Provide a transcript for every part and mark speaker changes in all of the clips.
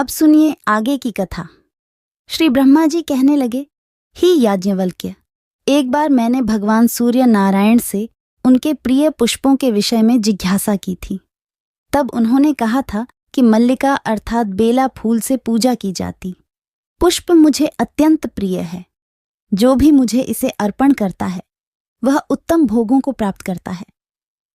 Speaker 1: अब सुनिए आगे की कथा। श्री ब्रह्मा जी कहने लगे, ही याज्ञवल्क्य, एक बार मैंने भगवान सूर्य नारायण से उनके प्रिय पुष्पों के विषय में जिज्ञासा की थी। तब उन्होंने कहा था कि मल्लिका अर्थात बेला फूल से पूजा की जाती। पुष्प मुझे अत्यंत प्रिय है। जो भी मुझे इसे अर्पण करता है वह उत्तम भोगों को प्राप्त करता है।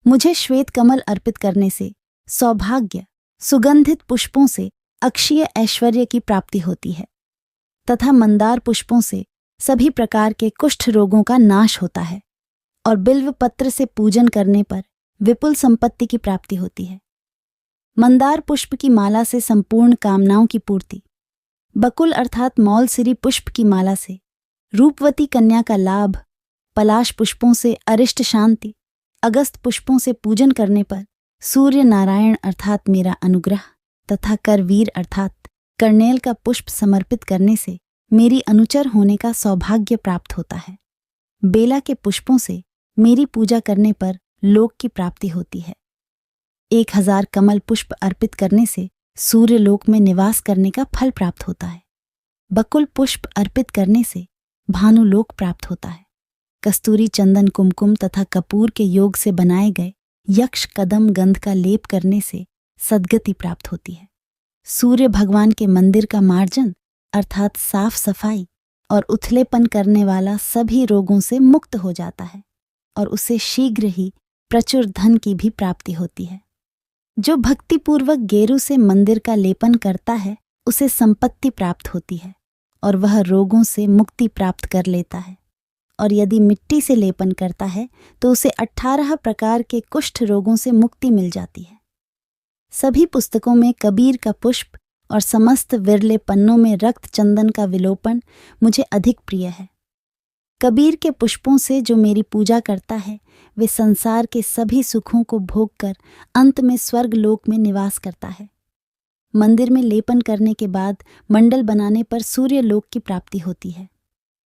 Speaker 1: मुझे श्वेत कमल अर्पित करने से सौभाग्य, सुगंधित पुष्पों से अक्षीय ऐश्वर्य की प्राप्ति होती है तथा मंदार पुष्पों से सभी प्रकार के कुष्ठ रोगों का नाश होता है और बिल्व पत्र से पूजन करने पर विपुल संपत्ति की प्राप्ति होती है। मंदार पुष्प की माला से संपूर्ण कामनाओं की पूर्ति, बकुल अर्थात मौलसिरी पुष्प की माला से रूपवती कन्या का लाभ, पलाश पुष्पों से अरिष्ट शांति, अगस्त पुष्पों से पूजन करने पर सूर्य नारायण अर्थात मेरा अनुग्रह तथा करवीर अर्थात कर्नेल का पुष्प समर्पित करने से मेरी अनुचर होने का सौभाग्य प्राप्त होता है। बेला के पुष्पों से मेरी पूजा करने पर लोक की प्राप्ति होती है। 1000 कमल पुष्प अर्पित करने से सूर्य लोक में निवास करने का फल प्राप्त होता है। बकुल पुष्प अर्पित करने से भानुलोक प्राप्त होता है। कस्तूरी, चंदन, कुमकुम तथा कपूर के योग से बनाए गए यक्ष कदम गंध का लेप करने से सद्गति प्राप्त होती है। सूर्य भगवान के मंदिर का मार्जन अर्थात साफ सफाई और उथलेपन करने वाला सभी रोगों से मुक्त हो जाता है और उसे शीघ्र ही प्रचुर धन की भी प्राप्ति होती है। जो भक्तिपूर्वक गेरू से मंदिर का लेपन करता है उसे संपत्ति प्राप्त होती है और वह रोगों से मुक्ति प्राप्त कर लेता है। और यदि मिट्टी से लेपन करता है तो उसे 18 प्रकार के कुष्ठ रोगों से मुक्ति मिल जाती है। सभी पुस्तकों में कबीर का पुष्प और समस्त विरले पन्नों में रक्त चंदन का विलोपन मुझे अधिक प्रिय है। कबीर के पुष्पों से जो मेरी पूजा करता है वे संसार के सभी सुखों को भोग कर अंत में स्वर्ग लोक में निवास करता है। मंदिर में लेपन करने के बाद मंडल बनाने पर सूर्य लोक की प्राप्ति होती है।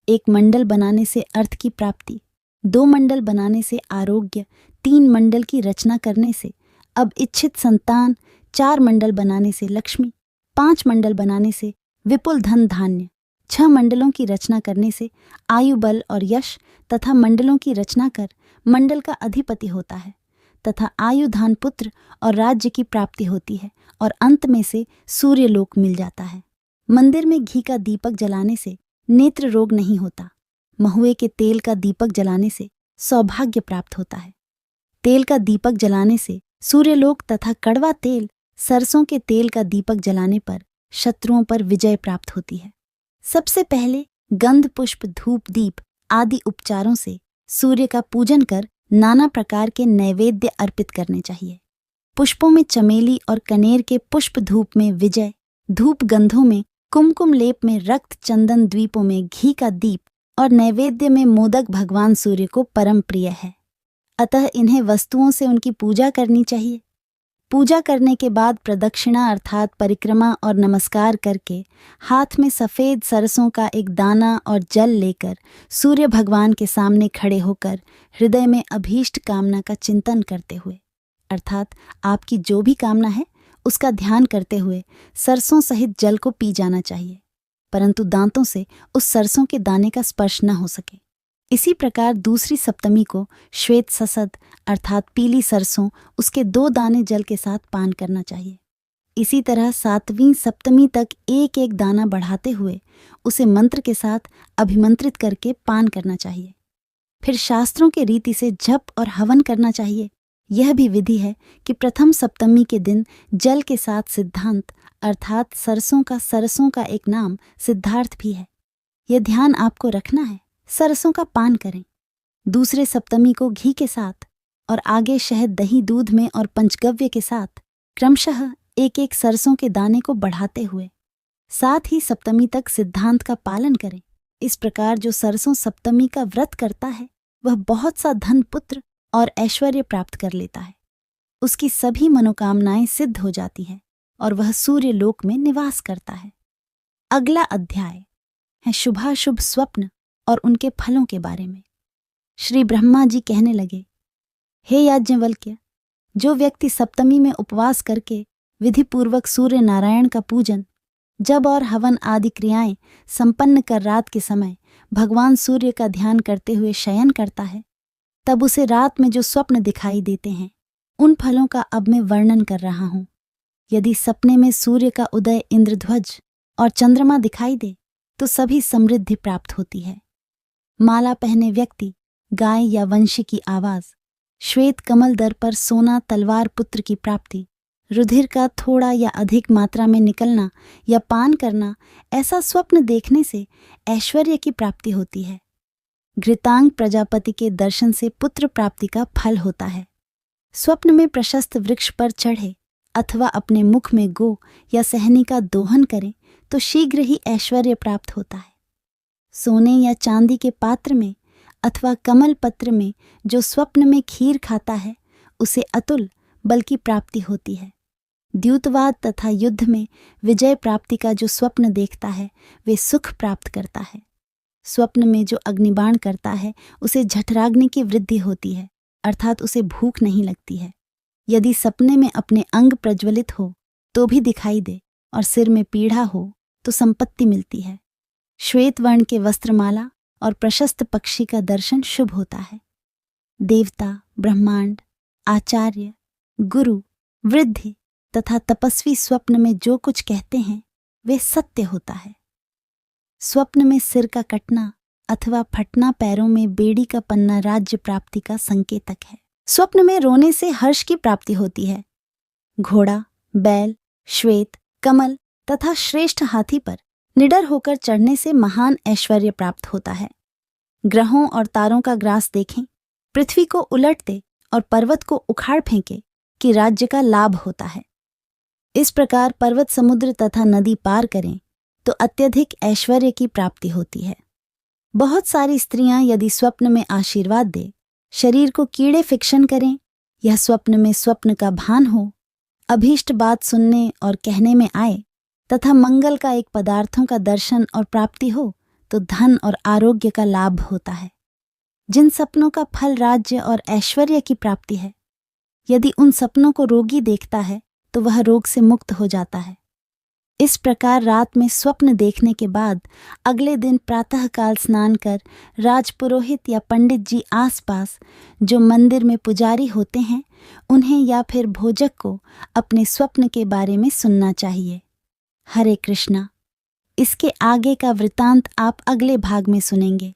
Speaker 1: 1 मंडल बनाने से अर्थ की प्राप्ति, 2 मंडल बनाने से आरोग्य, 3 मंडल की रचना करने से अब इच्छित संतान, 4 मंडल बनाने से लक्ष्मी, 5 मंडल बनाने से विपुल धन धान्य, 6 मंडलों की रचना करने से आयु बल और यश तथा मंडलों की रचना कर मंडल का अधिपति होता है तथा आयुधान पुत्र और राज्य की प्राप्ति होती है और अंत में से सूर्य लोक मिल जाता है। मंदिर में घी का दीपक जलाने से नेत्र रोग नहीं होता। महुए के तेल का दीपक जलाने से सौभाग्य प्राप्त होता है। तेल का दीपक जलाने से सूर्यलोक तथा कड़वा तेल, सरसों के तेल का दीपक जलाने पर शत्रुओं पर विजय प्राप्त होती है। सबसे पहले गंध, पुष्प, धूप, दीप आदि उपचारों से सूर्य का पूजन कर नाना प्रकार के नैवेद्य अर्पित करने चाहिए। पुष्पों में चमेली और कनेर के पुष्प धूप में विजय, धूप गंधों में कुमकुम, लेप में रक्त चंदन, द्वीपों में घी का दीप और नैवेद्य में मोदक भगवान सूर्य को परम प्रिय है। अतः इन्हें वस्तुओं से उनकी पूजा करनी चाहिए। पूजा करने के बाद प्रदक्षिणा अर्थात परिक्रमा और नमस्कार करके हाथ में सफ़ेद सरसों का एक दाना और जल लेकर सूर्य भगवान के सामने खड़े होकर हृदय में अभीष्ट कामना का चिंतन करते हुए अर्थात आपकी जो भी कामना है उसका ध्यान करते हुए सरसों सहित जल को पी जाना चाहिए, परंतु दांतों से उस सरसों के दाने का स्पर्श न हो सके। इसी प्रकार दूसरी सप्तमी को श्वेत ससद अर्थात पीली सरसों उसके 2 दाने जल के साथ पान करना चाहिए। इसी तरह 7वीं सप्तमी तक एक एक दाना बढ़ाते हुए उसे मंत्र के साथ अभिमंत्रित करके पान करना चाहिए। फिर शास्त्रों के रीति से जप और हवन करना चाहिए। यह भी विधि है कि प्रथम सप्तमी के दिन जल के साथ सिद्धांत अर्थात सरसों का एक नाम सिद्धार्थ भी है। यह ध्यान आपको रखना है। सरसों का पान करें। दूसरे सप्तमी को घी के साथ और आगे शहद, दही, दूध में और पंचगव्य के साथ क्रमशः एक एक सरसों के दाने को बढ़ाते हुए साथ ही सप्तमी तक सिद्धांत का पालन करें। इस प्रकार जो सरसों सप्तमी का व्रत करता है वह बहुत सा धन, पुत्र और ऐश्वर्य प्राप्त कर लेता है। उसकी सभी मनोकामनाएं सिद्ध हो जाती हैं और वह सूर्य लोक में निवास करता है। अगला अध्याय है शुभाशुभ स्वप्न और उनके फलों के बारे में। श्री ब्रह्मा जी कहने लगे, हे याज्ञवल्क्य, जो व्यक्ति सप्तमी में उपवास करके विधिपूर्वक सूर्य नारायण का पूजन जब और हवन आदि क्रियाएं संपन्न कर रात के समय भगवान सूर्य का ध्यान करते हुए शयन करता है, तब उसे रात में जो स्वप्न दिखाई देते हैं उन फलों का अब मैं वर्णन कर रहा हूं। यदि सपने में सूर्य का उदय, इंद्रध्वज और चंद्रमा दिखाई दे तो सभी समृद्धि प्राप्त होती है। माला पहने व्यक्ति, गाय या वंशी की आवाज, श्वेत कमल दर पर सोना, तलवार पुत्र की प्राप्ति, रुधिर का थोड़ा या अधिक मात्रा में निकलना या पान करना, ऐसा स्वप्न देखने से ऐश्वर्य की प्राप्ति होती है। घृतांग प्रजापति के दर्शन से पुत्र प्राप्ति का फल होता है। स्वप्न में प्रशस्त वृक्ष पर चढ़े अथवा अपने मुख में गो या सहनी का दोहन करें तो शीघ्र ही ऐश्वर्य प्राप्त होता है। सोने या चांदी के पात्र में अथवा कमल पत्र में जो स्वप्न में खीर खाता है उसे अतुल बल की प्राप्ति होती है। द्यूतवाद तथा युद्ध में विजय प्राप्ति का जो स्वप्न देखता है वे सुख प्राप्त करता है। स्वप्न में जो अग्निबाण करता है उसे जठराग्नि की वृद्धि होती है, अर्थात उसे भूख नहीं लगती है। यदि सपने में अपने अंग प्रज्वलित हो तो भी दिखाई दे और सिर में पीढ़ा हो तो संपत्ति मिलती है। श्वेत वर्ण के वस्त्रमाला और प्रशस्त पक्षी का दर्शन शुभ होता है। देवता, ब्रह्मांड, आचार्य, गुरु, वृद्धि तथा तपस्वी स्वप्न में जो कुछ कहते हैं वे सत्य होता है। स्वप्न में सिर का कटना अथवा फटना, पैरों में बेड़ी का पन्ना राज्य प्राप्ति का संकेतक है। स्वप्न में रोने से हर्ष की प्राप्ति होती है। घोड़ा, बैल, श्वेत, कमल तथा श्रेष्ठ हाथी पर निडर होकर चढ़ने से महान ऐश्वर्य प्राप्त होता है। ग्रहों और तारों का ग्रास देखें, पृथ्वी को उलट दे और पर्वत को उखाड़ फेंके कि राज्य का लाभ होता है। इस प्रकार पर्वत, समुद्र तथा नदी पार करें तो अत्यधिक ऐश्वर्य की प्राप्ति होती है। बहुत सारी स्त्रियां यदि स्वप्न में आशीर्वाद दे, शरीर को कीड़े फिक्शन करें, यह स्वप्न में स्वप्न का भान हो, अभीष्ट बात सुनने और कहने में आए तथा मंगल का एक पदार्थों का दर्शन और प्राप्ति हो तो धन और आरोग्य का लाभ होता है। जिन सपनों का फल राज्य और ऐश्वर्य की प्राप्ति है, यदि उन सपनों को रोगी देखता है तो वह रोग से मुक्त हो जाता है। इस प्रकार रात में स्वप्न देखने के बाद अगले दिन प्रातःकाल स्नान कर राजपुरोहित या पंडित जी आसपास जो मंदिर में पुजारी होते हैं उन्हें या फिर भोजक को अपने स्वप्न के बारे में सुनना चाहिए। हरे कृष्णा। इसके आगे का वृतांत आप अगले भाग में सुनेंगे।